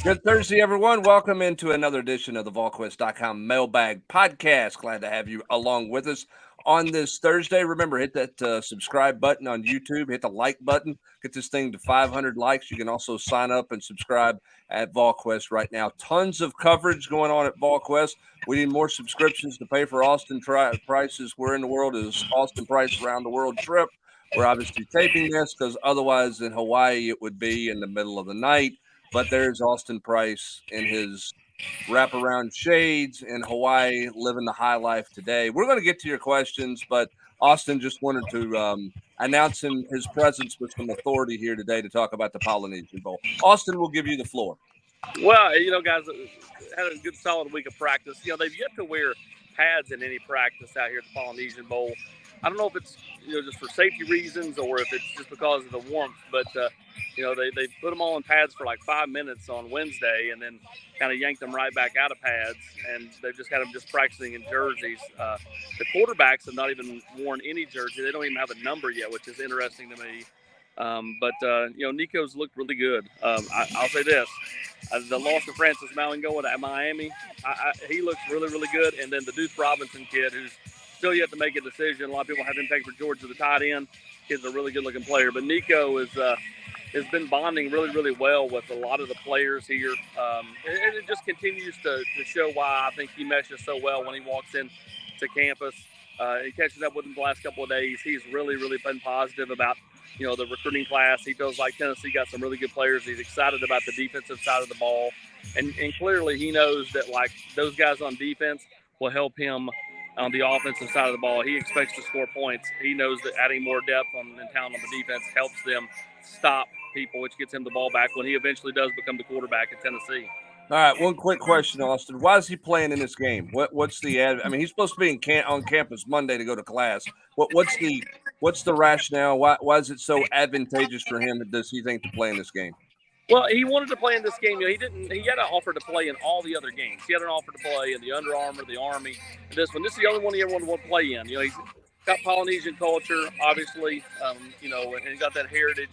Good Thursday, everyone. Welcome into another edition of the Volquest.com Mailbag Podcast. Glad to have you along with us on this Thursday. Remember, hit that subscribe button on YouTube. Hit the like button. Get this thing to 500 likes. You can also sign up and subscribe at Volquest right now. Tons of coverage going on at Volquest. We need more subscriptions to pay for Austin Price's Where in the World is Austin Price Around the World trip. We're obviously taping this because otherwise in Hawaii it would be in the middle of the night. But there's Austin Price in his wraparound shades in Hawaii, living the high life today. We're going to get to your questions, but Austin just wanted to announce his presence with some authority here today to talk about the Polynesian Bowl. Austin will give you the floor. Well, guys, had a good solid week of practice. They've yet to wear pads in any practice out here at the Polynesian Bowl. I don't know if it's just for safety reasons or if it's just because of the warmth, but they put them all in pads for like 5 minutes on Wednesday and then kind of yanked them right back out of pads, and they've just had them just practicing in jerseys. The quarterbacks have not even worn any jersey. They don't even have a number yet, which is interesting to me. But Nico's looked really good. I'll say this. The loss of Francis Malingoa at Miami, he looks really, really good. And then the Deuce Robinson kid, who's still yet to make a decision. A lot of people have him pegged for Georgia, the tight end. He's a really good-looking player. But Nico has been bonding really, really well with a lot of the players here. And it just continues to show why I think he meshes so well when he walks in to campus. He catches up with him the last couple of days. He's really, really been positive about the recruiting class. He feels like Tennessee got some really good players. He's excited about the defensive side of the ball. And clearly he knows that, like, those guys on defense will help him on the offensive side of the ball. He expects to score points. He knows that adding more depth and talent on the defense helps them stop people, which gets him the ball back when he eventually does become the quarterback at Tennessee. All right, one quick question, Austin. Why is he playing in this game? What's the ad? I mean, he's supposed to be on campus Monday to go to class. What's the rationale? Why is it so advantageous for him? Does he think to play in this game? Well, he wanted to play in this game. He had an offer to play in all the other games. He had an offer to play in the Under Armour, the Army. This one, this is the only one he ever wanted to play in. He's got Polynesian culture, obviously, and he's got that heritage.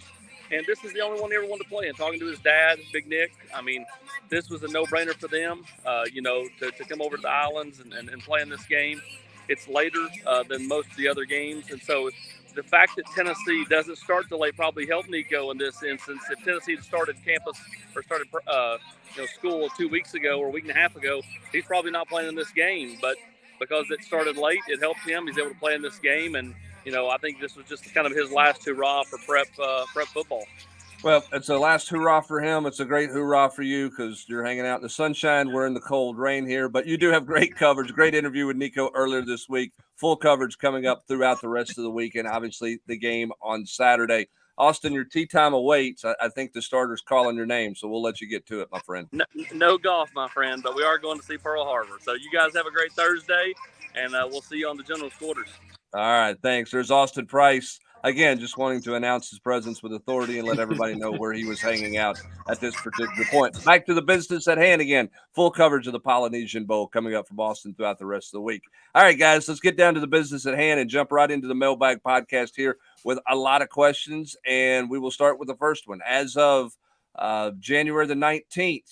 And this is the only one he ever wanted to play in. Talking to his dad, Big Nick, I mean, this was a no-brainer for them, to come over to the islands and play in this game. It's later than most of the other games. And so the fact that Tennessee doesn't start till late probably helped Nico in this instance. If Tennessee had started campus or started school 2 weeks ago or a week and a half ago, he's probably not playing in this game. But because it started late, it helped him. He's able to play in this game, and I think this was just kind of his last hurrah for prep football. Well, it's a last hurrah for him. It's a great hurrah for you because you're hanging out in the sunshine. We're in the cold rain here, but you do have great coverage. Great interview with Nico earlier this week. Full coverage coming up throughout the rest of the week, and obviously the game on Saturday. Austin, your tea time awaits. I think the starter's calling your name, so we'll let you get to it, my friend. No golf, my friend, but we are going to see Pearl Harbor. So you guys have a great Thursday, and we'll see you on the general's quarters. All right, thanks. There's Austin Price. Again, just wanting to announce his presence with authority and let everybody know where he was hanging out at this particular point. Back to the business at hand again. Full coverage of the Polynesian Bowl coming up from Austin throughout the rest of the week. All right, guys, let's get down to the business at hand and jump right into the Mailbag podcast here with a lot of questions. And we will start with the first one. As of January the 19th,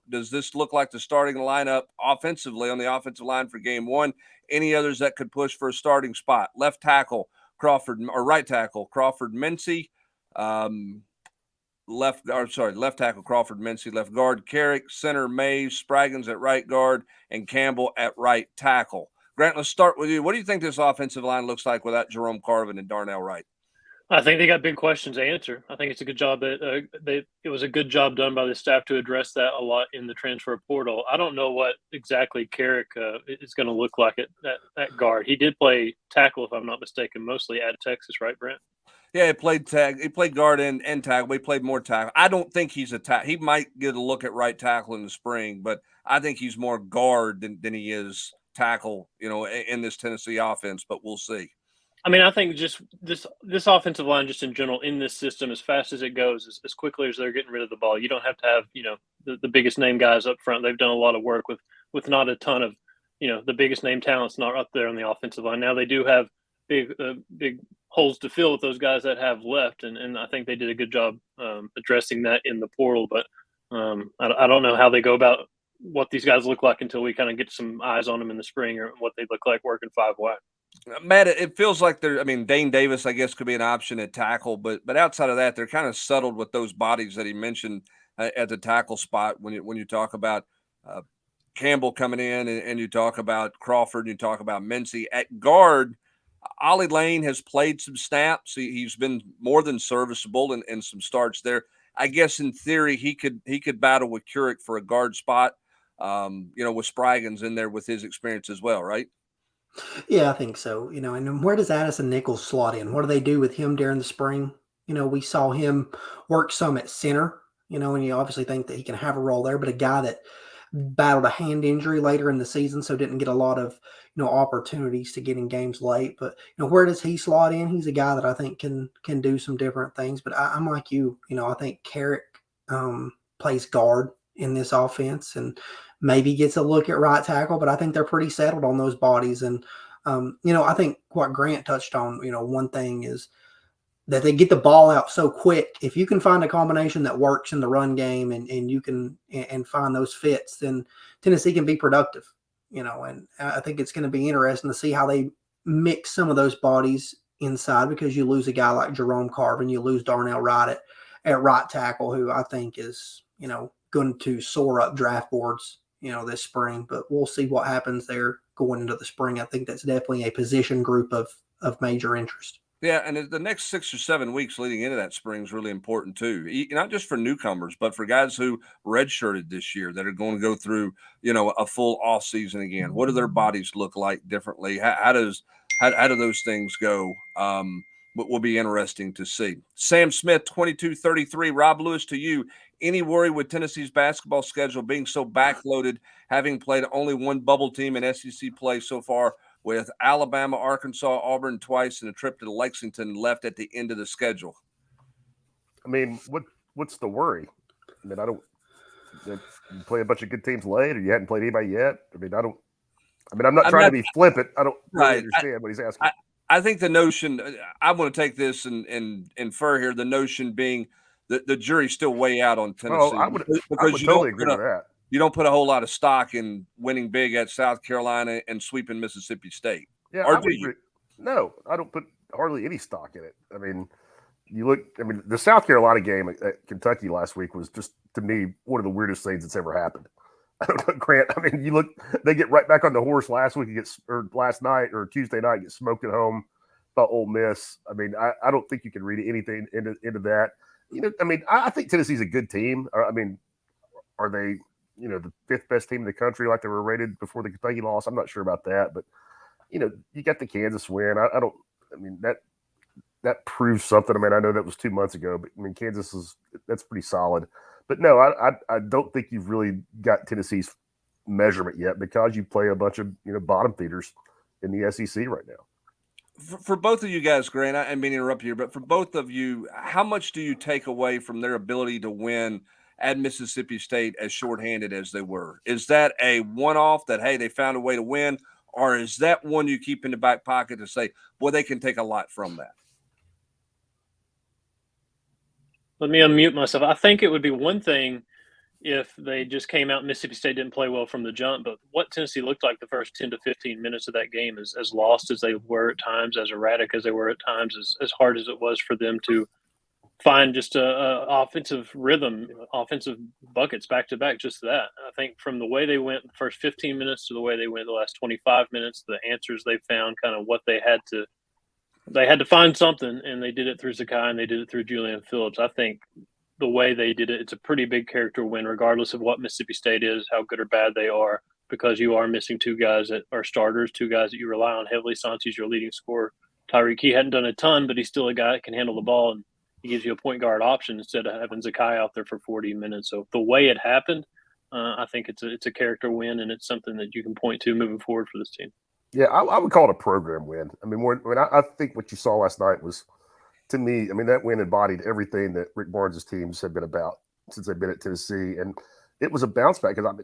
does this look like the starting lineup offensively on the offensive line for game one? Any others that could push for a starting spot? Left tackle, Crawford, or right tackle, Crawford Mincy. Left tackle, Crawford Mincy. Left guard, Carrick. Center, Mays. Spraggins at right guard, and Campbell at right tackle. Grant, let's start with you. What do you think this offensive line looks like without Jerome Carvin and Darnell Wright? I think they got big questions to answer. I think it's a good job that it was a good job done by the staff to address that a lot in the transfer portal. I don't know what exactly Carrick is going to look like at guard. He did play tackle, if I'm not mistaken, mostly at Texas, right, Brent? Yeah, he played tag. He played guard and tackle. He played more tackle. I don't think he's a tackle. He might get a look at right tackle in the spring, but I think he's more guard than he is tackle, in this Tennessee offense, but we'll see. I mean, I think just this offensive line, just in general, in this system, as fast as it goes, as quickly as they're getting rid of the ball, you don't have to have, the biggest name guys up front. They've done a lot of work with not a ton of, the biggest name talent's not up there on the offensive line. Now they do have big holes to fill with those guys that have left, and I think they did a good job addressing that in the portal. But I don't know how they go about what these guys look like until we kind of get some eyes on them in the spring or what they look like working 5 wide. Matt, it feels like they're. I mean, Dane Davis, I guess, could be an option at tackle, but outside of that, they're kind of settled with those bodies that he mentioned at the tackle spot. When you talk about uh, Campbell coming in, and you talk about Crawford, and you talk about Mincy at guard. Ollie Lane has played some snaps. He's been more than serviceable in some starts there. I guess in theory he could battle with Curick for a guard spot. With Spraggins in there with his experience as well, right? Yeah, I think so. And then where does Addison Nichols slot in? What do they do with him during the spring? We saw him work some at center, and you obviously think that he can have a role there, but a guy that battled a hand injury later in the season, so didn't get a lot of, opportunities to get in games late. But, where does he slot in? He's a guy that I think can do some different things. But I'm like you, I think Carrick plays guard in this offense and maybe gets a look at right tackle, but I think they're pretty settled on those bodies. And, I think what Grant touched on, one thing is that they get the ball out so quick. If you can find a combination that works in the run game and you can and find those fits, then Tennessee can be productive, and I think it's going to be interesting to see how they mix some of those bodies inside, because you lose a guy like Jerome Carvin, you lose Darnell Wright at right tackle, who I think is, going to soar up draft boards, this spring, but we'll see what happens there going into the spring. I think that's definitely a position group of major interest. Yeah, and the next 6 or 7 weeks leading into that spring is really important too. Not just for newcomers, but for guys who redshirted this year that are going to go through, a full off season again. What do their bodies look like differently? How do those things go? Will be interesting to see. Sam Smith, 22-33. Rob Lewis, to you. Any worry with Tennessee's basketball schedule being so backloaded, having played only one bubble team in SEC play so far, with Alabama, Arkansas, Auburn twice, and a trip to Lexington left at the end of the schedule? I mean, what's the worry? I mean, you play a bunch of good teams late, or you hadn't played anybody yet. I'm not trying to be flippant. I don't really understand what he's asking. I think the notion, I want to take this and infer here, the notion being that the jury's still way out on Tennessee. Oh, I would totally agree with that. You don't put a whole lot of stock in winning big at South Carolina and sweeping Mississippi State. Yeah, or do you? No, I don't put hardly any stock in it. I mean, the South Carolina game at Kentucky last week was just, to me, one of the weirdest things that's ever happened. I don't know, Grant. I mean, they get right back on the horse last night or Tuesday night, get smoked at home by Ole Miss. I mean, I don't think you can read anything into that. I think Tennessee's a good team. I mean, are they, the 5th best team in the country like they were rated before the Kentucky loss? I'm not sure about that, but you got the Kansas win. That proves something. I mean, I know that was 2 months ago, but I mean, that's pretty solid. But no, I don't think you've really got Tennessee's measurement yet, because you play a bunch of bottom feeders in the SEC right now. For both of you guys, Grant, I mean to interrupt you, but for both of you, how much do you take away from their ability to win at Mississippi State as shorthanded as they were? Is that a one-off that, hey, they found a way to win, or is that one you keep in the back pocket to say, boy, they can take a lot from that? Let me unmute myself. I think it would be one thing if they just came out and Mississippi State didn't play well from the jump, but what Tennessee looked like the first 10 to 15 minutes of that game is as lost as they were at times, as erratic as they were at times, as hard as it was for them to find just a offensive rhythm, offensive buckets back to back, just that. I think from the way they went the first 15 minutes to the way they went the last 25 minutes, the answers they found, kind of what they had to find something, and they did it through Zakai and they did it through Julian Phillips. I think the way they did it, it's a pretty big character win, regardless of what Mississippi State is, how good or bad they are, because you are missing 2 guys that are starters, 2 guys that you rely on heavily. Santi's your leading scorer. Tyreek, he hadn't done a ton, but he's still a guy that can handle the ball, and he gives you a point guard option instead of having Zakai out there for 40 minutes. So the way it happened, I think it's a character win, and it's something that you can point to moving forward for this team. Yeah, I would call it a program win. I mean, I think what you saw last night was, to me, I mean, that win embodied everything that Rick Barnes' teams have been about since they've been at Tennessee. And it was a bounce back, because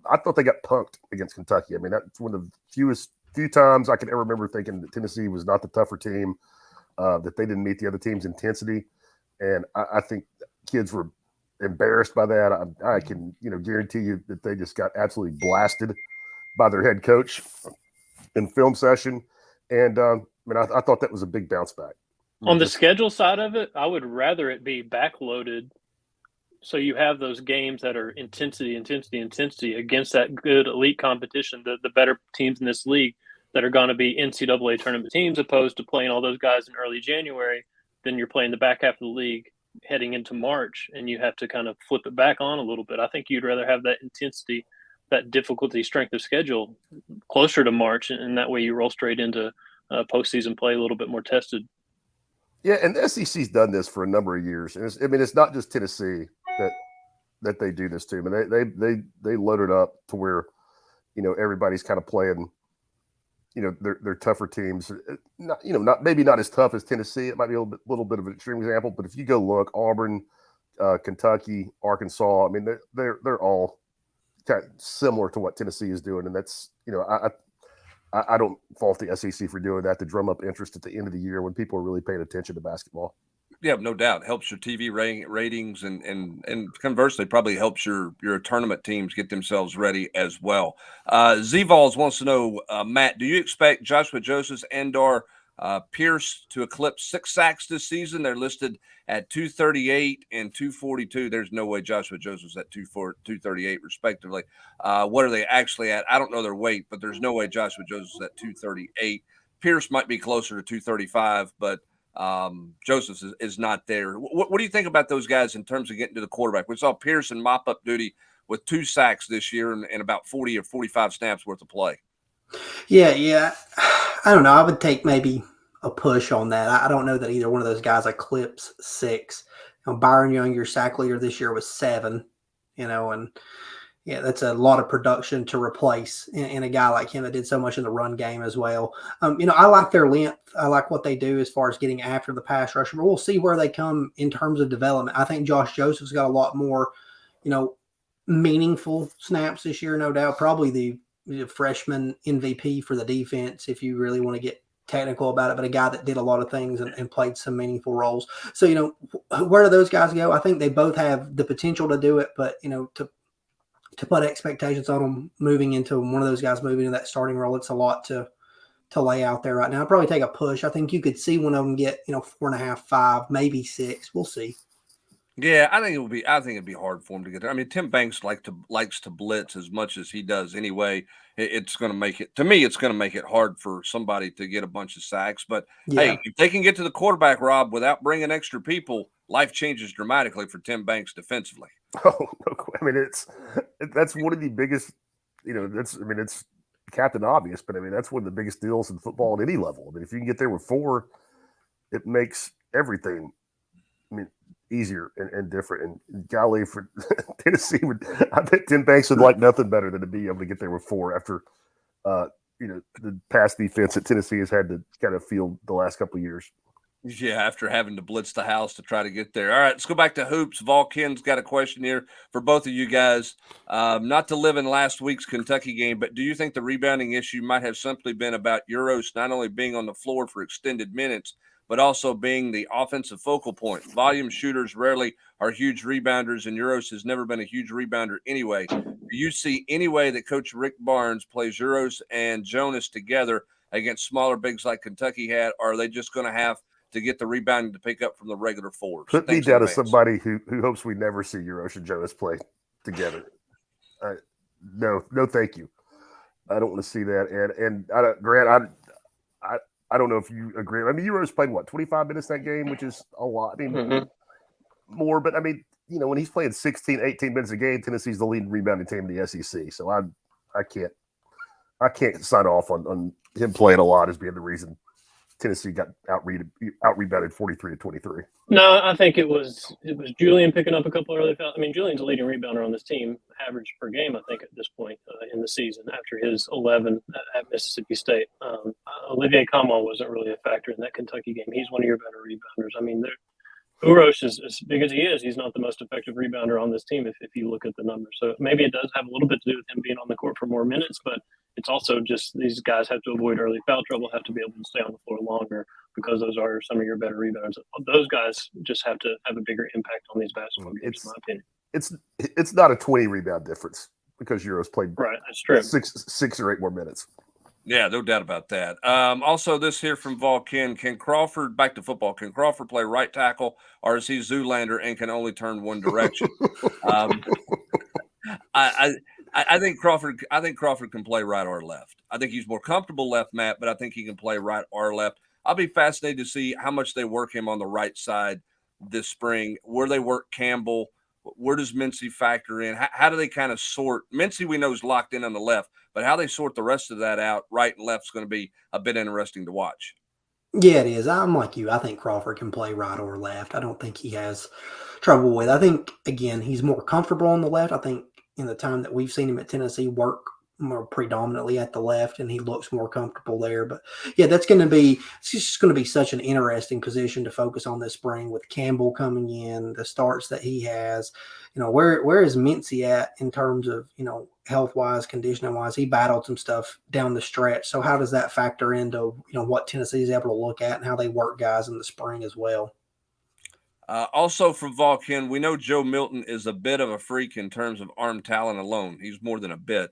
I thought they got punked against Kentucky. I mean, that's one of the few times I can ever remember thinking that Tennessee was not the tougher team, that they didn't meet the other team's intensity. And I think kids were embarrassed by that. I can guarantee you that they just got absolutely blasted by their head coach in film session, and I thought that was a big bounce back. On the schedule side of it, I would rather it be backloaded, so you have those games that are intensity against that good elite competition, the better teams in this league that are going to be NCAA tournament teams, opposed to playing all those guys in early January. Then you're playing the back half of the league heading into March, and you have to kind of flip it back on a little bit. I think you'd rather have that intensity, that difficulty, strength of schedule closer to March, and that way you roll straight into postseason play a little bit more tested. Yeah, and the SEC's done this for a number of years. And it's not just Tennessee that they do this to. I mean, they load it up to where, everybody's kind of playing, they're tougher teams. Not as tough as Tennessee. It might be a little bit of an extreme example, but if you go look, Auburn, Kentucky, Arkansas, I mean, they're all kind of similar to what Tennessee is doing, and that's I don't fault the SEC for doing that to drum up interest at the end of the year when people are really paying attention to basketball. Yeah, no doubt. It helps your TV ratings, and conversely, probably helps your tournament teams get themselves ready as well. Z-Vols wants to know, Matt, do you expect Joshua Josephs and/or Pierce to eclipse 6 sacks this season? They're listed at 238 and 242. There's no way Joshua Joseph's at 238 respectively. What are they actually at? I don't know their weight, but there's no way Joshua Joseph's at 238. Pierce might be closer to 235, but Joseph is not there. What do you think about those guys in terms of getting to the quarterback? We saw Pierce in mop-up duty with 2 sacks this year and about 40 or 45 snaps worth of play. Yeah. I don't know. I would take maybe a push on that. I don't know that either one of those guys eclipse 6. Byron Young, your sack leader this year, was 7, and yeah, that's a lot of production to replace in a guy like him that did so much in the run game as well. I like their length. I like what they do as far as getting after the pass rusher, but we'll see where they come in terms of development. I think Josh Joseph's got a lot more, meaningful snaps this year, no doubt. Probably the freshman MVP for the defense, if you really want to get technical about it, but a guy that did a lot of things and played some meaningful roles. So, where do those guys go? I think they both have the potential to do it, but, to put expectations on them moving into one of those guys moving into that starting role, it's a lot to lay out there right now. I'd probably take a push. I think you could see one of them get, 4.5, 5, maybe 6. We'll see. Yeah, I think it'd be hard for him to get there. I mean, Tim Banks likes to blitz as much as he does anyway. It's going to make it, to me, it's going to make it hard for somebody to get a bunch of sacks. But hey, if they can get to the quarterback, Rob, without bringing extra people, life changes dramatically for Tim Banks defensively. Oh, no, I mean, that's one of the biggest, it's Captain Obvious, but I mean, that's one of the biggest deals in football at any level. I mean, if you can get there with 4, it makes everything, easier and different. And golly, for Tennessee, I bet Tim Banks would like nothing better than to be able to get there with 4 after, the pass defense that Tennessee has had to kind of field the last couple of years. Yeah, after having to blitz the house to try to get there. All right, let's go back to hoops. Volken's got a question here for both of you guys. Not to live in last week's Kentucky game, but do you think the rebounding issue might have simply been about Uros not only being on the floor for extended minutes, but also being the offensive focal point? Volume shooters rarely are huge rebounders, and Uros has never been a huge rebounder anyway. Do you see any way that Coach Rick Barnes plays Uros and Jonas together against smaller bigs like Kentucky had, or are they just going to have to get the rebounding to pick up from the regular 4s? Put me down as somebody who hopes we never see Uros and Jonas play together. No, thank you. I don't want to see that. And Grant, I don't know if you agree. I mean, Uros played 25 minutes that game, which is a lot. I mean, more, but I mean, when he's playing 16, 18 minutes a game, Tennessee's the leading rebounding team in the SEC. So I can't sign off on him playing a lot as being the reason Tennessee got out rebounded 43-23. No, I think it was Julian picking up a couple early fouls. I mean, Julian's a leading rebounder on this team, average per game, I think, at this point in the season after his 11 at Mississippi State. Olivier Comeau wasn't really a factor in that Kentucky game. He's one of your better rebounders. I mean, Uros is as big as he is. He's not the most effective rebounder on this team if you look at the numbers. So maybe it does have a little bit to do with him being on the court for more minutes, but it's also just these guys have to avoid early foul trouble, have to be able to stay on the floor longer because those are some of your better rebounders. Those guys just have to have a bigger impact on these basketball games, in my opinion. It's not a 20 rebound difference because Euro's played right. That's true. Six or eight more minutes. Yeah, no doubt about that. Also, this here from Volquest: can Crawford, back to football, can Crawford play right tackle, or is he Zoolander and can only turn one direction? I think Crawford can play right or left. I think he's more comfortable left, Matt, but I think he can play right or left. I'll be fascinated to see how much they work him on the right side this spring, where they work Campbell. Where does Mincy factor in? How do they kind of sort? Mincy, we know, is locked in on the left, but how they sort the rest of that out, right and left, is going to be a bit interesting to watch. Yeah, it is. I'm like you. I think Crawford can play right or left. I don't think he has trouble with. I think, again, he's more comfortable on the left. I think in the time that we've seen him at Tennessee work more predominantly at the left, and he looks more comfortable there. But yeah, it's just going to be such an interesting position to focus on this spring with Campbell coming in, the starts that he has. Where is Mincy at in terms of, health wise, conditioning wise? He battled some stuff down the stretch. So how does that factor into, what Tennessee is able to look at and how they work guys in the spring as well? Also from Volquest, we know Joe Milton is a bit of a freak in terms of arm talent alone. He's more than a bit.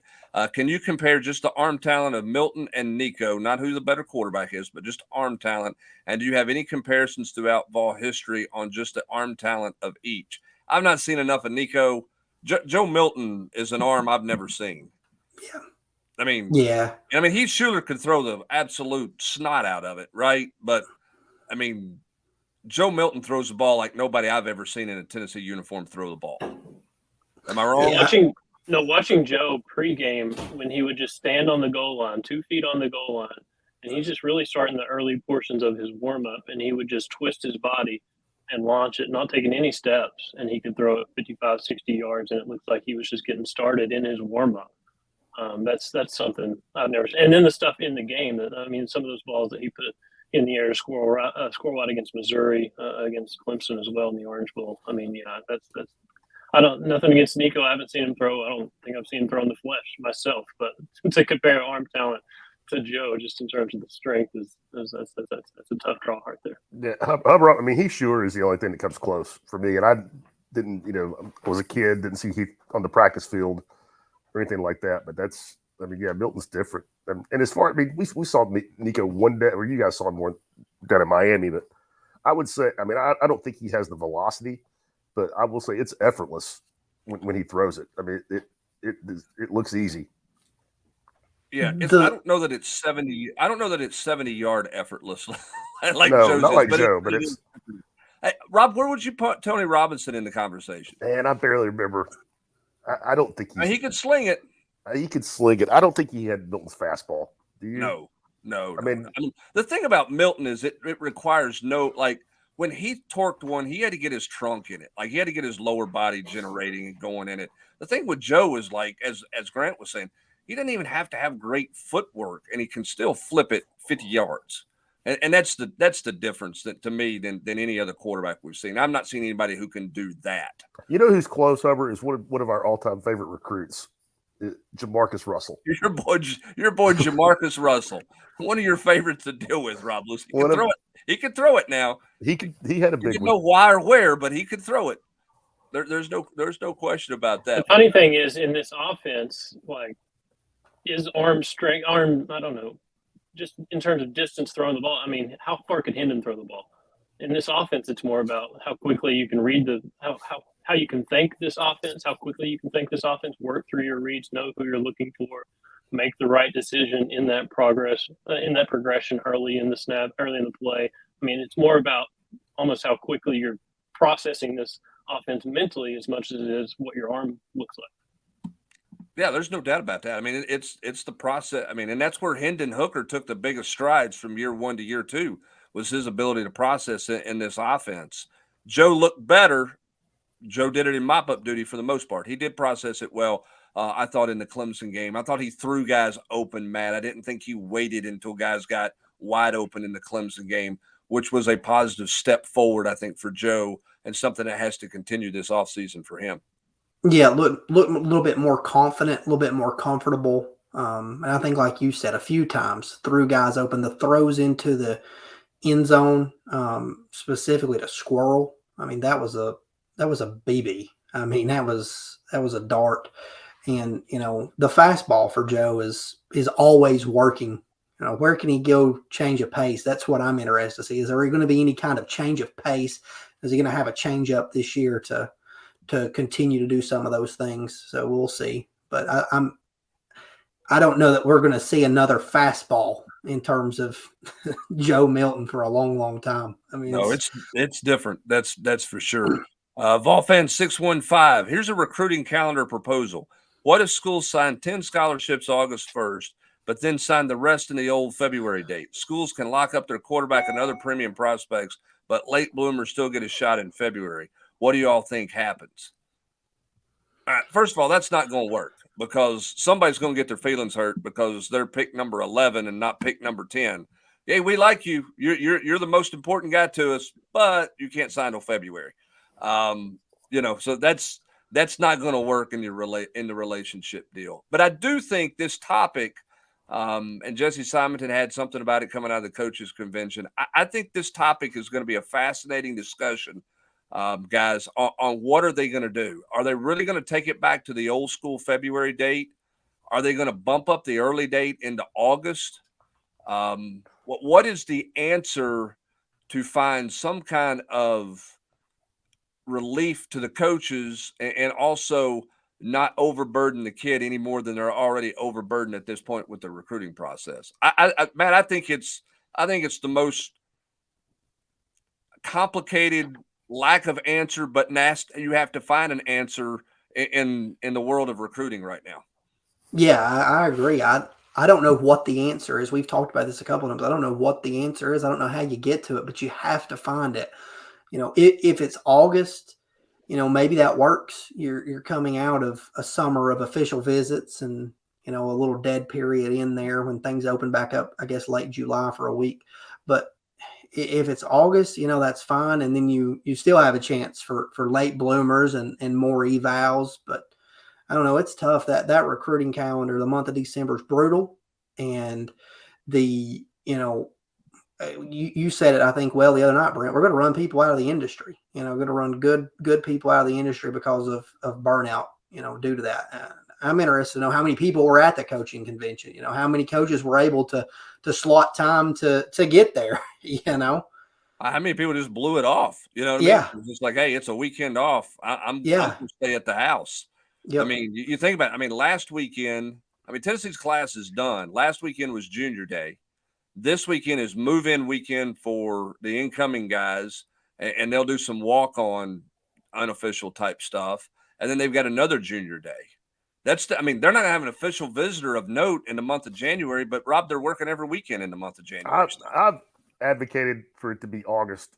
Can you compare just the arm talent of Milton and Nico, not who the better quarterback is, but just arm talent? And do you have any comparisons throughout Vol history on just the arm talent of each? I've not seen enough of Nico. Joe Milton is an arm I've never seen. Yeah. Heath Schuler could throw the absolute snot out of it, right? But, Joe Milton throws the ball like nobody I've ever seen in a Tennessee uniform throw the ball. Am I wrong? Yeah. Watching Joe pregame when he would just stand on the goal line, 2 feet on the goal line, and he's just really starting the early portions of his warm-up, and he would just twist his body and launch it, not taking any steps, and he could throw it 55, 60 yards, and it looked like he was just getting started in his warm-up. That's something I've never seen. And then the stuff in the game, some of those balls that he put in the air to score wide against Missouri, against Clemson as well in the Orange Bowl. That's nothing against Nico. I haven't seen him throw. I don't think I've seen him throw in the flesh myself. But to compare arm talent to Joe, just in terms of the strength, that's a tough draw right there. Yeah, Heath Schuler is the only thing that comes close for me. And I didn't, was a kid, didn't see Heath on the practice field or anything like that. But Milton's different. And as far, we saw Nico one day, or you guys saw him more down in Miami, but I would say, I don't think he has the velocity, but I will say it's effortless when he throws it. It looks easy. Yeah, I don't know that it's 70. I don't know that it's 70-yard effortless like no, Joe's not like is, Joe, but it's. Hey, Rob, where would you put Tony Robinson in the conversation? Man, I barely remember. I don't think he could sling it. He could sling it. I don't think he had Milton's fastball. Do you? No. The thing about Milton is it requires when he torqued one, he had to get his trunk in it. Like he had to get his lower body generating and going in it. The thing with Joe is as Grant was saying, he doesn't even have to have great footwork, and he can still flip it 50 yards. And that's the difference to me than any other quarterback we've seen. I'm not seeing anybody who can do that. You know who's close, Huber, is one of our all-time favorite recruits. Jamarcus Russell. Your boy Jamarcus Russell. One of your favorites to deal with, Rob Lewis. He can throw it now. He had a big one. Don't know why or where, but he could throw it. There's no question about that. The funny thing is, in this offense, is arm strength, I don't know, just in terms of distance throwing the ball. How far could Hendon throw the ball? In this offense, it's more about how quickly you can read how you can think this offense, how quickly you can think this offense, work through your reads, know who you're looking for, make the right decision in that progression early in the snap, early in the play. It's more about almost how quickly you're processing this offense mentally as much as it is what your arm looks like. Yeah, there's no doubt about that. It's the process. And that's where Hendon Hooker took the biggest strides from year 1 to year 2 was his ability to process it in this offense. Joe looked better. Joe did it in mop-up duty for the most part. He did process it well, I thought, in the Clemson game. I thought he threw guys open, Matt. I didn't think he waited until guys got wide open in the Clemson game, which was a positive step forward, I think, for Joe and something that has to continue this offseason for him. Yeah, look a little bit more confident, a little bit more comfortable And I think, like you said, a few times threw guys open. The throws into the end zone, specifically to Squirrel. I mean, that was a BB. I mean, that was a dart. And the fastball for Joe is always working. Where can he go change of pace? That's what I'm interested to see. Is there going to be any kind of change of pace? Is he going to have a change up this year to continue to do some of those things? So we'll see. But I don't know that we're going to see another fastball in terms of Joe Milton for a long, long time. I mean, no, it's different. That's for sure. Vol fan 615. Here's a recruiting calendar proposal. What if schools sign 10 scholarships August 1st, but then sign the rest in the old February date? Schools can lock up their quarterback and other premium prospects, but late bloomers still get a shot in February. What do you all think happens? All right, first of all, that's not going to work because somebody's going to get their feelings hurt because they're pick number 11 and not pick number 10. Hey, we like you. You're the most important guy to us, but you can't sign till February. So that's not going to work in the relationship deal. But I do think this topic, and Jesse Simonton had something about it coming out of the coaches convention. I think this topic is going to be a fascinating discussion. Guys, on what are they going to do? Are they really going to take it back to the old school February date? Are they going to bump up the early date into August? What is the answer to find some kind of relief to the coaches and also not overburden the kid any more than they're already overburdened at this point with the recruiting process? Matt, I think it's the most complicated lack of answer, but you have to find an answer in the world of recruiting right now. Yeah, I agree. I don't know what the answer is. We've talked about this a couple of times. I don't know what the answer is. I don't know how you get to it, but you have to find it. If it's August, maybe that works. You're coming out of a summer of official visits and, a little dead period in there when things open back up, I guess late July for a week. But if it's August, that's fine. And then you still have a chance for late bloomers and more evals. But I don't know. It's tough. That recruiting calendar, the month of December is brutal. And you said it, I think, well, the other night, Brent, we're going to run people out of the industry, going to run good people out of the industry because of burnout, due to that. I'm interested to know how many people were at the coaching convention, how many coaches were able to slot time to get there, How many people just blew it off? You know what I Yeah. mean? It's just like, hey, it's a weekend off. I'm going to stay at the house. Yep. I mean, you think about it. I mean, last weekend, Tennessee's class is done. Last weekend was junior day. This weekend is move-in weekend for the incoming guys, and they'll do some walk-on unofficial type stuff. And then they've got another junior day. They're not going to have an official visitor of note in the month of January, but Rob, they're working every weekend in the month of January. I've advocated for it to be August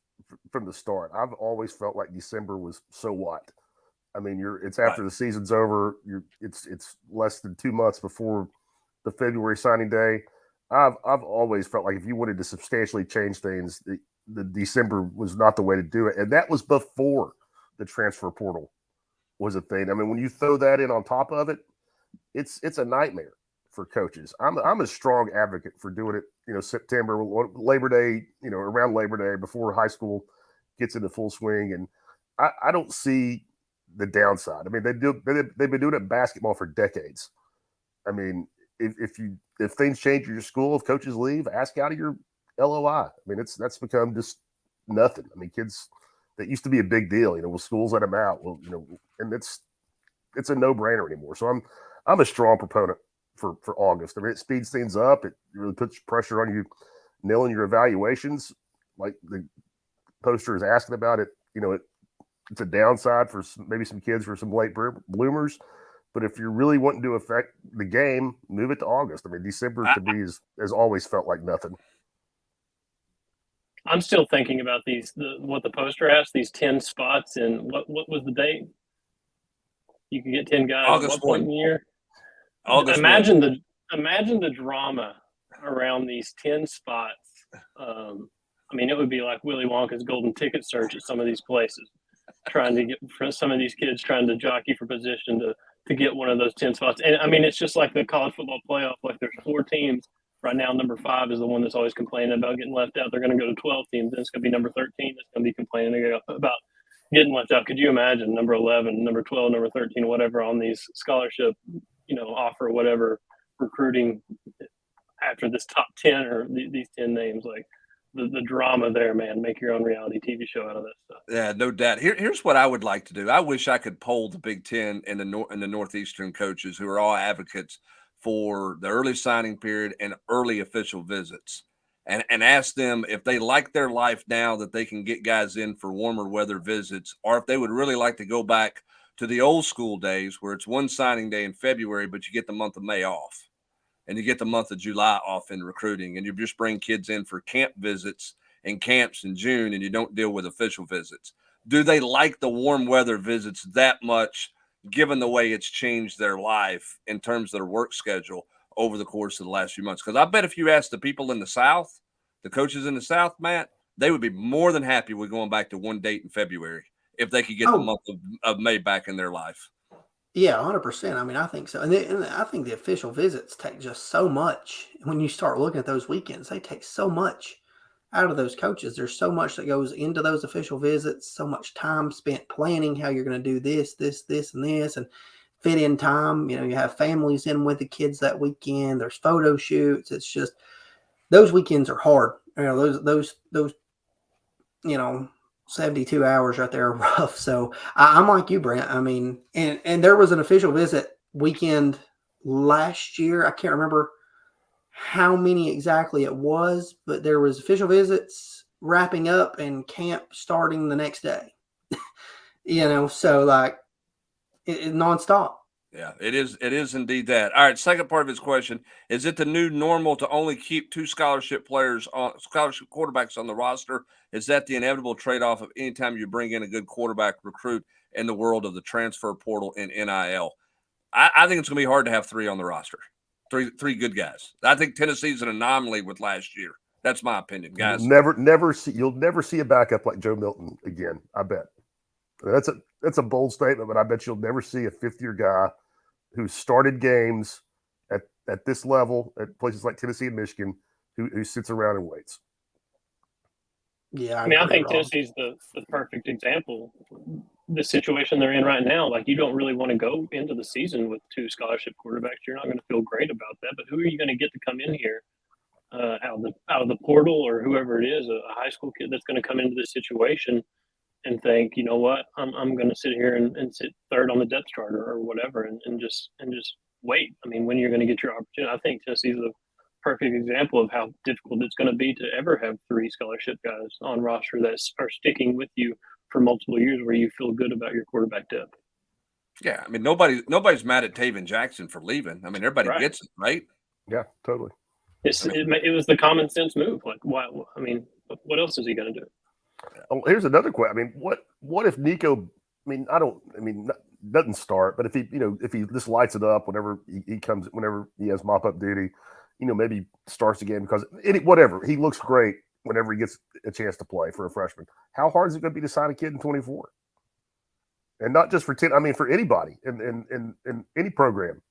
from the start. I've always felt like December was so what? I mean, it's after the season's over. It's less than 2 months before the February signing day. I've always felt like if you wanted to substantially change things, the December was not the way to do it, and that was before the transfer portal was a thing. I mean, when you throw that in on top of it, it's a nightmare for coaches. I'm a strong advocate for doing it. September, Labor Day, around Labor Day before high school gets into full swing, and I don't see the downside. I mean, they've been doing it in basketball for decades. I mean, if things change at your school, if coaches leave, ask out of your LOI. I mean, that's become just nothing. I mean, kids, that used to be a big deal. Will schools let them out? Well, and it's a no-brainer anymore. So I'm a strong proponent for August. I mean, it speeds things up. It really puts pressure on you nailing your evaluations, like the poster is asking about it. It's a downside for maybe some kids, for some late bloomers. But if you're really wanting to affect the game, move it to August. I mean, December to me has always felt like nothing. I'm still thinking about what the poster asked, these 10 spots, and what was the date? You can get 10 guys August at what point in the year? August imagine the drama around these 10 spots. It would be like Willy Wonka's golden ticket search at some of these places, trying to get some of these kids trying to jockey for position to get one of those 10 spots. And I mean, it's just like the college football playoff. Like there's 4 teams right now. Number 5 is the one that's always complaining about getting left out. They're going to go to 12 teams. Then it's going to be number 13 that's going to be complaining about getting left out. Could you imagine number 11, number 12, number 13, whatever on these scholarship, offer, whatever recruiting after this top 10 or these 10 names? Like the drama there, man. Make your own reality TV show out of that stuff. Yeah, no doubt. Here's what I would like to do. I wish I could poll the Big Ten and the Northeastern coaches who are all advocates for the early signing period and early official visits, and ask them if they like their life now that they can get guys in for warmer weather visits, or if they would really like to go back to the old school days where it's one signing day in February, but you get the month of May off and you get the month of July off in recruiting, and you just bring kids in for camp visits and camps in June, and you don't deal with official visits. Do they like the warm weather visits that much, given the way it's changed their life in terms of their work schedule over the course of the last few months? Because I bet if you ask the people in the South, the coaches in the South, Matt, they would be more than happy with going back to one date in February if they could get the month of May back in their life. Yeah, 100%. I mean, I think so. And I think the official visits take just so much. When you start looking at those weekends, they take so much out of those coaches. There's so much that goes into those official visits, so much time spent planning how you're going to do this, and fit in time. You have families in with the kids that weekend. There's photo shoots. It's just those weekends are hard. Those 72 hours right there are rough. So I'm like you, Brent. I mean, and there was an official visit weekend last year. I can't remember how many exactly it was, but there was official visits wrapping up and camp starting the next day. So like it nonstop. Yeah, it is indeed that. All right, second part of his question, is it the new normal to only keep 2 scholarship quarterbacks on the roster? Is that the inevitable trade-off of any time you bring in a good quarterback recruit in the world of the transfer portal and NIL? I think it's going to be hard to have 3 on the roster, three good guys. I think Tennessee's an anomaly with last year. That's my opinion, guys. You'll never see a backup like Joe Milton again, I bet. That's a bold statement, but I bet you'll never see a 5th-year guy who started games at this level at places like Tennessee and Michigan who sits around and waits. Yeah, I think Tennessee's the perfect example. The situation they're in right now, like you don't really want to go into the season with 2 scholarship quarterbacks. You're not going to feel great about that. But who are you going to get to come in here out of the portal or whoever it is, a high school kid that's going to come into this situation and think, you know what, I'm going to sit here and sit 3rd on the depth chart or whatever, and just wait. I mean, when you're going to get your opportunity, I think Tennessee's a perfect example of how difficult it's going to be to ever have 3 scholarship guys on roster that are sticking with you for multiple years, where you feel good about your quarterback depth. Yeah, I mean, nobody's mad at Taven Jackson for leaving. I mean, everybody gets it, right? Yeah, totally. It was the common sense move. Like, why? I mean, what else is he going to do? Oh, here's another question. I mean, what if Nico? I mean, doesn't start, but if he just lights it up whenever he comes, whenever he has mop up duty, maybe starts again because whatever, he looks great whenever he gets a chance to play for a freshman. How hard is it going to be to sign a kid in 24? And not just for 10. I mean, for anybody in any program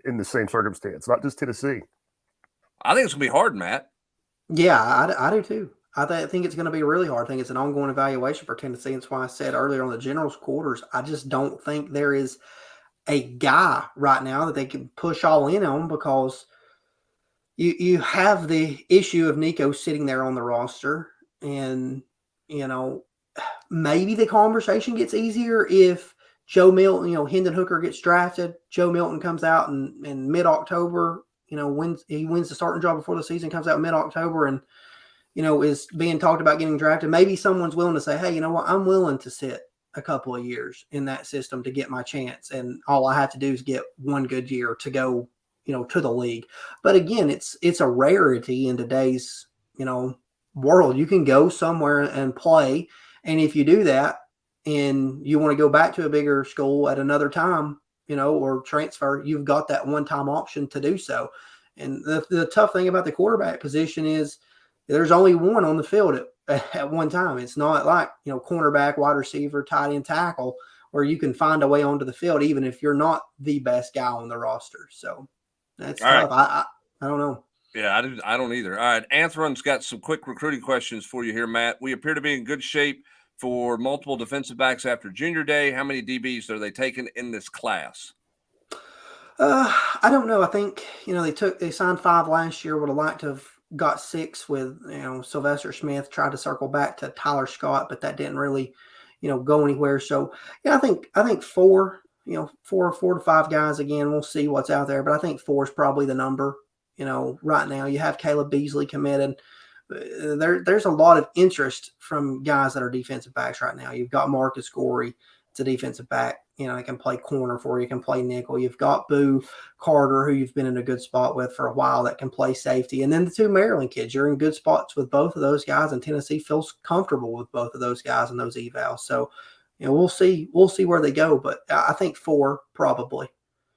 in the same circumstance, not just Tennessee. I think it's going to be hard, Matt. Yeah, I do too. I think it's going to be really hard. I think it's an ongoing evaluation for Tennessee. That's why I said earlier on the general's quarters, I just don't think there is a guy right now that they can push all in on, because you have the issue of Nico sitting there on the roster, and maybe the conversation gets easier if Joe Milton, Hendon Hooker gets drafted, Joe Milton comes out in mid-October, wins the starting job before the season, comes out mid-October and is being talked about getting drafted. Maybe someone's willing to say, hey, you know what, I'm willing to sit a couple of years in that system to get my chance, and all I have to do is get one good year to go to the league. But again, it's a rarity in today's world. You can go somewhere and play, and if you do that and you want to go back to a bigger school at another time, or transfer, you've got that one-time option to do so. And the tough thing about the quarterback position is there's only one on the field at one time. It's not like, cornerback, wide receiver, tight end, tackle, where you can find a way onto the field, even if you're not the best guy on the roster. So that's tough. Right. I don't know. Yeah, I don't either. All right, Anthron's got some quick recruiting questions for you here, Matt. We appear to be in good shape for multiple defensive backs after junior day. How many DBs are they taking in this class? I don't know. I think, they signed 5 last year. Would have liked to have got 6 with, Sylvester Smith tried to circle back to Tyler Scott, but that didn't really, go anywhere. So yeah, I think 4, 4 to 5 guys again. We'll see what's out there, but I think 4 is probably the number. Right now you have Caleb Beasley committed. There's a lot of interest from guys that are defensive backs right now. You've got Marcus Gorey. It's a defensive back. He can play corner for you, can play nickel. You've got Boo Carter, who you've been in a good spot with for a while, that can play safety. And then the 2 Maryland kids, you're in good spots with both of those guys, and Tennessee feels comfortable with both of those guys in those evals. So, we'll see where they go, but I think 4 probably.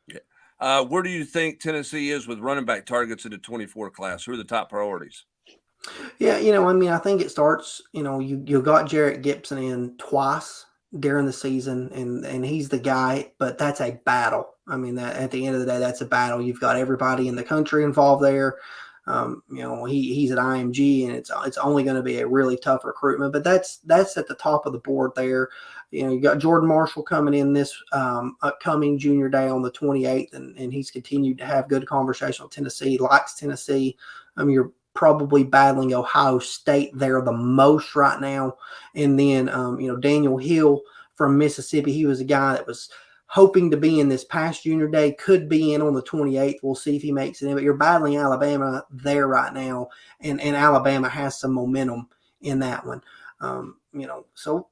Yeah. Where do you think Tennessee is with running back targets in the 24 class? Who are the top priorities? Yeah, I think it starts, you got Jarrett Gibson in twice during the season, and he's the guy, but that's a battle. That at the end of the day, that's a battle. You've got everybody in the country involved there. He's at IMG, and it's only going to be a really tough recruitment, but that's at the top of the board there. You got Jordan Marshall coming in this upcoming junior day on the 28th, and he's continued to have good conversation with Tennessee, likes Tennessee. You're probably battling Ohio State there the most right now. And then, Daniel Hill from Mississippi, he was a guy that was hoping to be in this past junior day, could be in on the 28th. We'll see if he makes it in, but you're battling Alabama there right now. And Alabama has some momentum in that one. So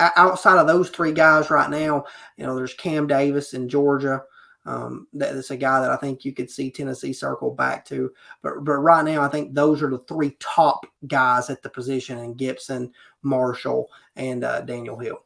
outside of those 3 guys right now, there's Cam Davis in Georgia. That's a guy that I think you could see Tennessee circle back to. But right now, I think those are the 3 top guys at the position, in Gibson, Marshall, and Daniel Hill.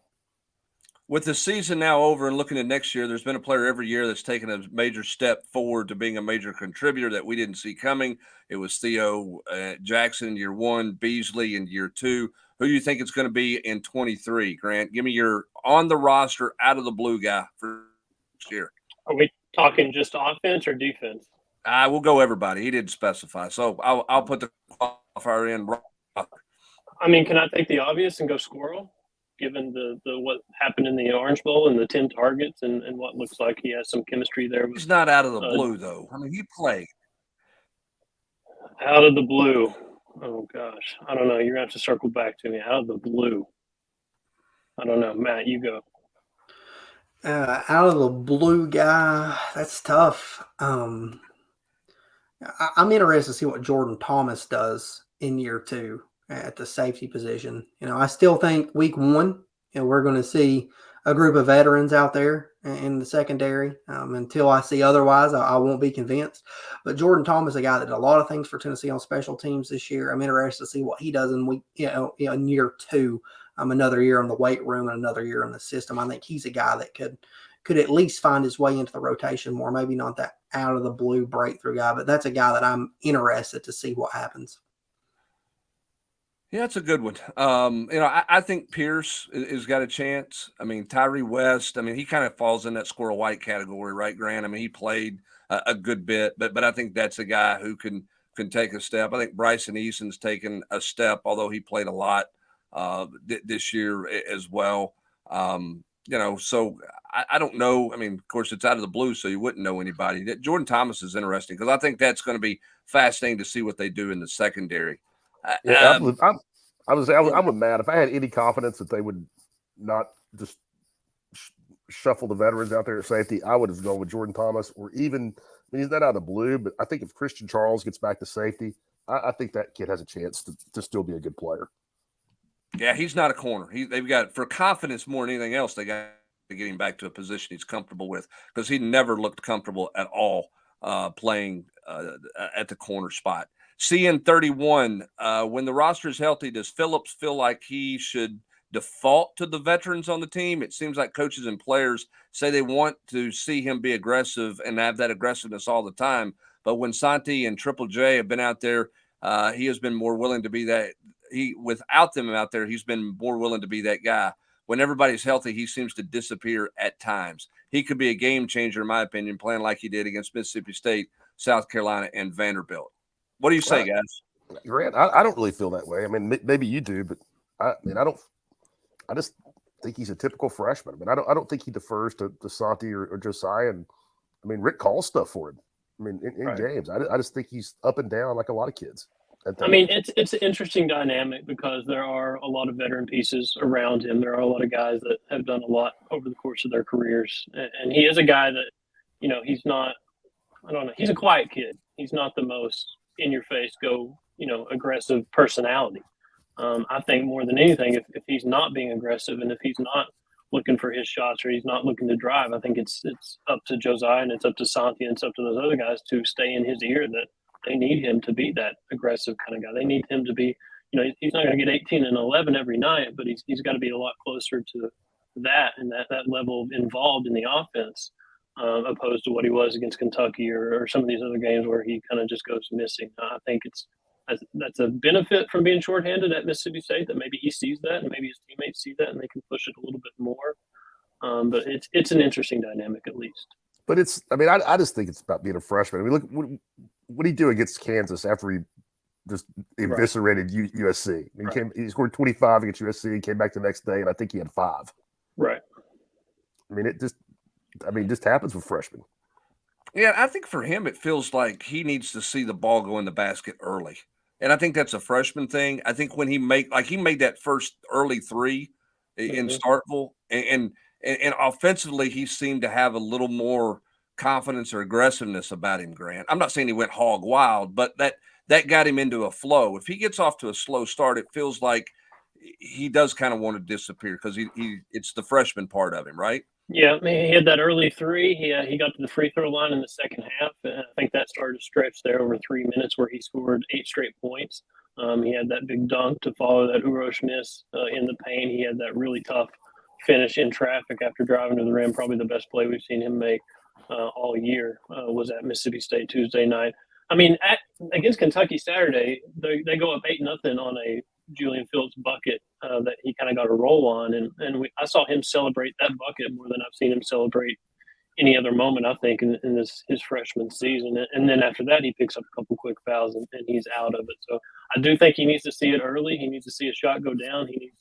With the season now over and looking at next year, there's been a player every year that's taken a major step forward to being a major contributor that we didn't see coming. It was Theo Jackson in year 1, Beasley in year 2. Who do you think it's going to be in 23, Grant? Give me your on the roster, out of the blue guy for next year. Are we talking just offense or defense? We'll go everybody. He didn't specify, so I'll put the qualifier in. Can I take the obvious and go squirrel, given the what happened in the Orange Bowl and the 10 targets and what looks like he has some chemistry there? He's not out of the blue, though. He played. Out of the blue. Oh, gosh. I don't know. You're going to have to circle back to me. Out of the blue. I don't know. Matt, you go. Out of the blue guy, that's tough. I'm interested to see what Jordan Thomas does in year 2 at the safety position. I still think week 1, we're going to see a group of veterans out there in the secondary. Until I see otherwise, I won't be convinced. But Jordan Thomas, a guy that did a lot of things for Tennessee on special teams this year. I'm interested to see what he does in in year 2. Another year in the weight room and another year in the system. I think he's a guy that could at least find his way into the rotation more. Maybe not that out of the blue breakthrough guy, but that's a guy that I'm interested to see what happens. Yeah, it's a good one. I think Pierce has got a chance. Tyree West, he kind of falls in that Squirrel White category, right, Grant? He played a good bit, but I think that's a guy who can take a step. I think Bryson Eason's taken a step, although he played a lot this year as well. So I don't know. Of course, it's out of the blue, so you wouldn't know anybody. Jordan Thomas is interesting because I think that's going to be fascinating to see what they do in the secondary. I'm with Matt. If I had any confidence that they would not just shuffle the veterans out there at safety, I would have gone with Jordan Thomas, or even, he's not out of the blue, but I think if Christian Charles gets back to safety, I think that kid has a chance to still be a good player. Yeah, he's not a corner. They've got, for confidence more than anything else, they got to get him back to a position he's comfortable with, because he never looked comfortable at all playing at the corner spot. CN31, when the roster is healthy, does Phillips feel like he should default to the veterans on the team? It seems like coaches and players say they want to see him be aggressive and have that aggressiveness all the time. But when Santi and Triple J have been out there, he has been more willing to be that. Without them out there, he's been more willing to be that guy. when everybody's healthy, he seems to disappear at times. He could be a game changer, in my opinion, playing like he did against Mississippi State, South Carolina, and Vanderbilt. What do you say, guys? Grant, I don't really feel that way. I mean, maybe you do, but I don't. I just think he's a typical freshman. I mean, I don't think he defers to Santi or Josiah. And I mean, Rick calls stuff for him. I mean, in games, I just think he's up and down like a lot of kids. I mean, it's an interesting dynamic because there are a lot of veteran pieces around him. There are a lot of guys that have done a lot over the course of their careers, and he is a guy that, he's not. I don't know. He's a quiet kid. He's not the most in your face, aggressive personality. I think more than anything, if he's not being aggressive and if he's not looking for his shots or he's not looking to drive, I think it's up to Josiah and it's up to Santi and it's up to those other guys to stay in his ear that they need him to be that aggressive kind of guy. They need him to be, he's not going to get 18 and 11 every night, but he's got to be a lot closer to that and that level of involved in the offense, opposed to what he was against Kentucky or some of these other games where he kind of just goes missing. I think that's a benefit from being shorthanded at Mississippi State, that maybe he sees that and maybe his teammates see that and they can push it a little bit more. But it's an interesting dynamic at least. But I just think it's about being a freshman. I mean, look, what did he do against Kansas after he just eviscerated USC? I mean, he scored 25 against USC. He came back the next day, and I think he had 5. Right. I mean, it just happens with freshmen. Yeah, I think for him, it feels like he needs to see the ball go in the basket early. And I think that's a freshman thing. I think when he made that first early 3 in Starkville, and offensively, he seemed to have a little more confidence or aggressiveness about him, Grant. I'm not saying he went hog wild, but that got him into a flow. If he gets off to a slow start, it feels like he does kind of want to disappear because it's the freshman part of him, right? Yeah, I mean, he had that early 3. He got to the free throw line in the second half. And I think that started a stretch there over 3 minutes where he scored 8 straight points. He had that big dunk to follow that Urosh miss in the paint. He had that really tough finish in traffic after driving to the rim. Probably the best play we've seen him make all year was at Mississippi State Tuesday night. I mean, against Kentucky Saturday, they go up 8-0 on a Julian Phillips bucket that he kind of got a roll on, and I saw him celebrate that bucket more than I've seen him celebrate any other moment, I think, in his freshman season. And then after that, he picks up a couple quick fouls and he's out of it. So I do think he needs to see it early. He needs to see a shot go down. He needs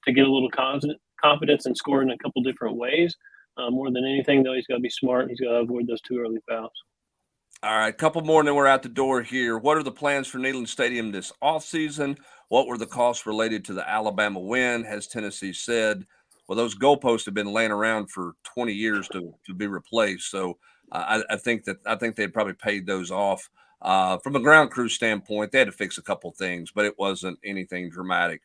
to get a little confidence and score in a couple different ways. More than anything, though, he's got to be smart. He's got to avoid those 2 early fouls. All right, a couple more and then we're out the door here. What are the plans for Neyland Stadium this offseason? What were the costs related to the Alabama win? Has Tennessee said? Well, those goalposts have been laying around for 20 years to be replaced. So I think they'd probably paid those off. From a ground crew standpoint, they had to fix a couple things, but it wasn't anything dramatic.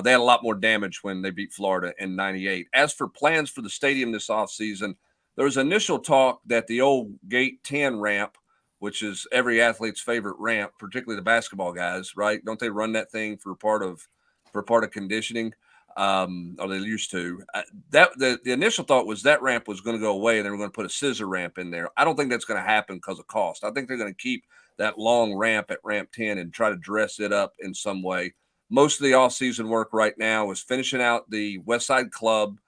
They had a lot more damage when they beat Florida in '98. As for plans for the stadium this offseason, there was initial talk that the old Gate 10 ramp, which is every athlete's favorite ramp, particularly the basketball guys, right? Don't they run that thing for part of conditioning? Or they used to. The initial thought was that ramp was going to go away and they were going to put a scissor ramp in there. I don't think that's going to happen because of cost. I think they're going to keep that long ramp at ramp 10 and try to dress it up in some way. Most of the off-season work right now is finishing out the West Side Club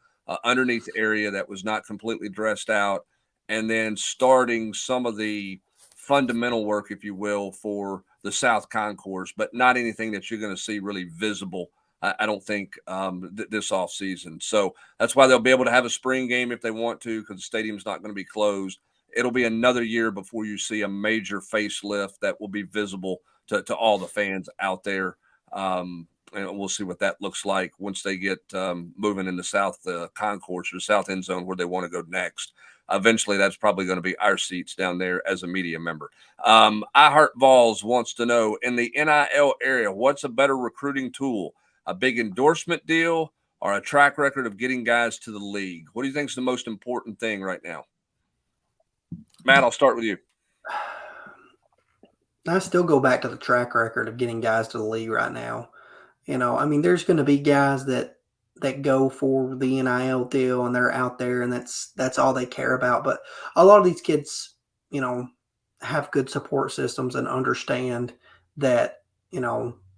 underneath area that was not completely dressed out, and then starting some of the fundamental work, if you will, for the South Concourse, but not anything that you're going to see really visible, I don't think, this offseason. So that's why they'll be able to have a spring game if they want to, because the stadium's not going to be closed. It'll be another year before you see a major facelift that will be visible to all the fans out there. And we'll see what that looks like once they get moving in the South Concourse or South End Zone where they want to go next. Eventually, that's probably going to be our seats down there as a media member. I Heart Vols wants to know, in the NIL area, what's a better recruiting tool, a big endorsement deal or a track record of getting guys to the league? What do you think is the most important thing right now? Matt, I'll start with you. I still go back to the track record of getting guys to the league right now. I mean, there's going to be guys that go for the NIL deal and they're out there and that's all they care about. But a lot of these kids, have good support systems and understand that,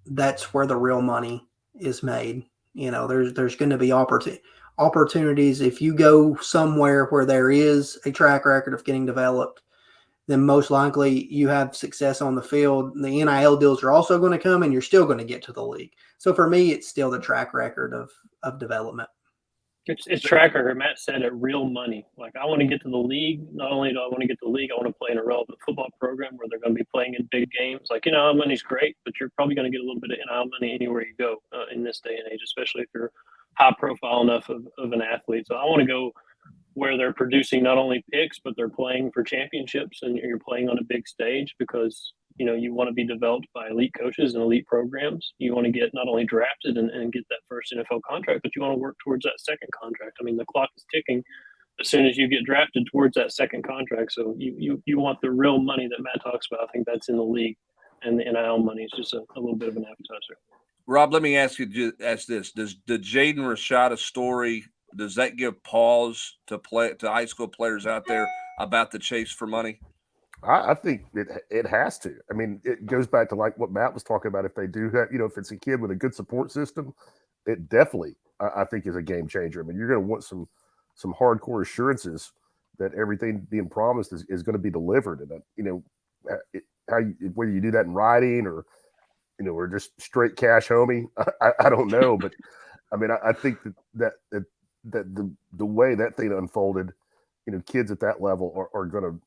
that's where the real money is made. There's going to be opportunities. If you go somewhere where there is a track record of getting developed, then most likely you have success on the field. The NIL deals are also going to come, and you're still going to get to the league. So for me, it's still the track record of development. It's track record. Matt said it, real money. Like, I want to get to the league. Not only do I want to get to the league, I want to play in a relevant football program where they're going to be playing in big games. Like, money's great, but you're probably going to get a little bit of NIL money anywhere you go in this day and age, especially if you're high profile enough of an athlete. So I want to go where they're producing not only picks, but they're playing for championships, and you're playing on a big stage because, you want to be developed by elite coaches and elite programs. You want to get not only drafted and get that first NFL contract, but you want to work towards that second contract. I mean, the clock is ticking as soon as you get drafted towards that second contract. So you want the real money that Matt talks about. I think that's in the league, and the NIL money is just a little bit of an appetizer. Rob, let me ask this. Does the Jaden Rashada story, does that give pause to high school players out there about the chase for money? I think it has to. I mean, it goes back to like what Matt was talking about. If they do have, if it's a kid with a good support system, it definitely, I think, is a game changer. I mean, you're going to want some hardcore assurances that everything being promised is going to be delivered. And, whether you do that in writing or, or just straight cash homie, I don't know. But I mean, I think that the way that thing unfolded, kids at that level are going to,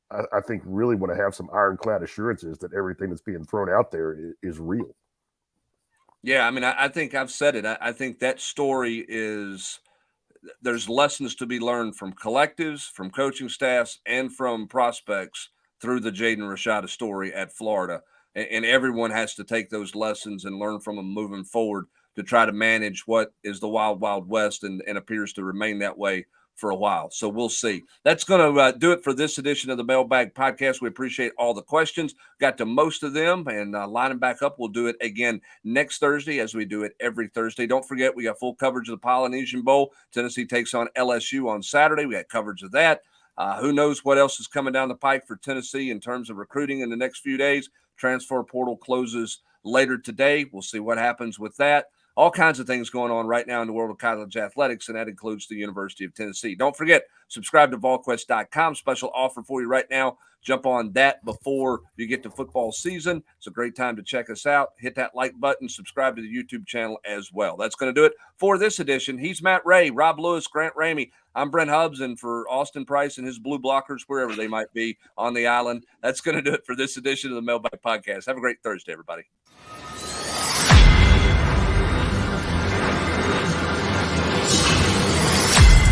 I think, really want to have some ironclad assurances that everything that's being thrown out there is real. Yeah, I mean, I think I've said it. I think that story there's lessons to be learned from collectives, from coaching staffs, and from prospects through the Jaden Rashada story at Florida. And everyone has to take those lessons and learn from them moving forward to try to manage what is the wild, wild west and appears to remain that way for a while. So we'll see. That's going to do it for this edition of the Mailbag Podcast. We appreciate all the questions. Got to most of them, and lining back up. We'll do it again next Thursday, as we do it every Thursday. Don't forget, we got full coverage of the Polynesian Bowl. Tennessee takes on LSU on Saturday. We got coverage of that. Who knows what else is coming down the pike for Tennessee in terms of recruiting in the next few days. Transfer portal closes later today. We'll see what happens with that. All kinds of things going on right now in the world of college athletics, and that includes the University of Tennessee. Don't forget, subscribe to Volquest.com. Special offer for you right now. Jump on that before you get to football season. It's a great time to check us out. Hit that like button. Subscribe to the YouTube channel as well. That's going to do it for this edition. He's Matt Ray, Rob Lewis, Grant Ramey. I'm Brent Hubbs, and for Austin Price and his blue blockers, wherever they might be on the island, that's going to do it for this edition of the Mailbag Podcast. Have a great Thursday, everybody.